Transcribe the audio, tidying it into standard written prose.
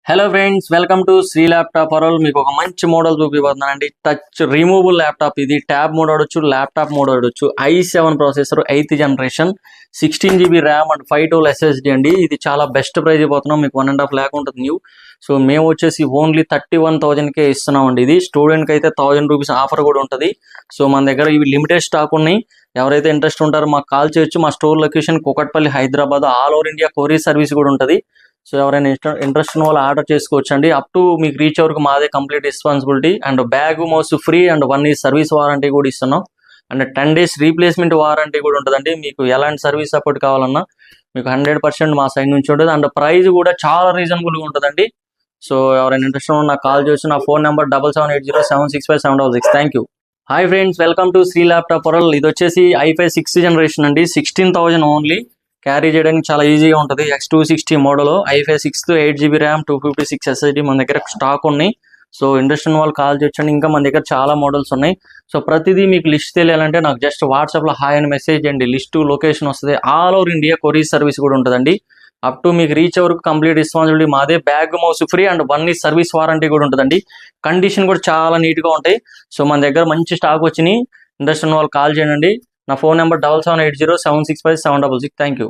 Hello friends, welcome to Shri laptop world. మీకు ఒక మంచి మోడల్ చూపిపోతున్నానండి. టచ్ రిమూవబుల్ ల్యాప్టాప్ ఇది. ట్యాబ్ మోడ్ ఆడొచ్చు, ల్యాప్టాప్ మోడ్ ఆడొచ్చు. i7 processor, 8th generation, 16 GB RAM and 512 SSD అండి. ఇది చాలా బెస్ట్ ప్రైజ్ అయిపోతున్నాం. మీకు 1.5 lakh ఉంటుంది న్యూ. సో మేము వచ్చేసి ఓన్లీ 31,000కే ఇస్తున్నామండి. ఇది స్టూడెంట్కి అయితే 1000 రూపీస్ ఆఫర్ కూడా ఉంటుంది. సో మన దగ్గర ఇవి లిమిటెడ్ స్టాక్ ఉన్నాయి. ఎవరైతే ఇంట్రెస్ట్ ఉంటారో మాకు కాల్ చేయొచ్చు. మా store location Kukatpally, Hyderabad. All over India courier service కూడా ఉంటుంది. సో ఎవరైనా ఇంట్రెస్ట్ ఉన్న వాళ్ళు ఆర్డర్ చేసుకోవచ్చు అండి. అప్ టు మీకు రీచ్ వరకు మాదే complete responsibility. And bag mouse free and 1 year service warranty కూడా ఇస్తున్నాం. అండ్ 10 days రీప్లేస్మెంట్ వారంటీ కూడా ఉంటుందండి. మీకు ఎలాంటి సర్వీస్ సపోర్ట్ కావాలన్నా మీకు 100% మా సైడ్ నుంచి ఉంటుంది. అండ్ ప్రైస్ కూడా చాలా రీజనబుల్గా ఉంటుందండి. సో ఎవరైనా ఇంట్రెస్ట్ ఉన్న నాకు కాల్ చేసి, నా phone number 7780765766. Thank you. Hi friends, welcome to Shri laptop world. ఇది వచ్చేసి i5 6th జనరేషన్ అండి. 16,000 ఓన్లీ. క్యారీ చేయడానికి చాలా ఈజీగా ఉంటుంది. X260 model, i5 6th, 8 GB RAM, 256 SSD మన దగ్గర స్టాక్ ఉన్నాయి. సో ఇంట్రెస్ట్ ఉన్న వాళ్ళు కాల్ చేయొచ్చండి. ఇంకా మన దగ్గర చాలా మోడల్స్ ఉన్నాయి. సో ప్రతిదీ మీకు లిస్ట్ తెలియాలంటే నాకు జస్ట్ వాట్సాప్లో హాయ్ అని మెసేజ్ చేయండి. లిస్టు లొకేషన్ వస్తుంది. All over India courier service కూడా ఉంటుందండి. అప్ టు మీకు రీచ్ వరకు కంప్లీట్ రెస్పాన్సిబిలిటీ మాదే. Bag mouse free and 1 year service warranty కూడా ఉంటుందండి. కండిషన్ కూడా చాలా నీట్గా ఉంటాయి. సో మన దగ్గర మంచి స్టాక్ వచ్చినాయి. ఇంట్రెస్ట్ ఉన్న వాళ్ళు కాల్ చేయండి. నా ఫోన్ నెంబర్ 7780765766. Thank you.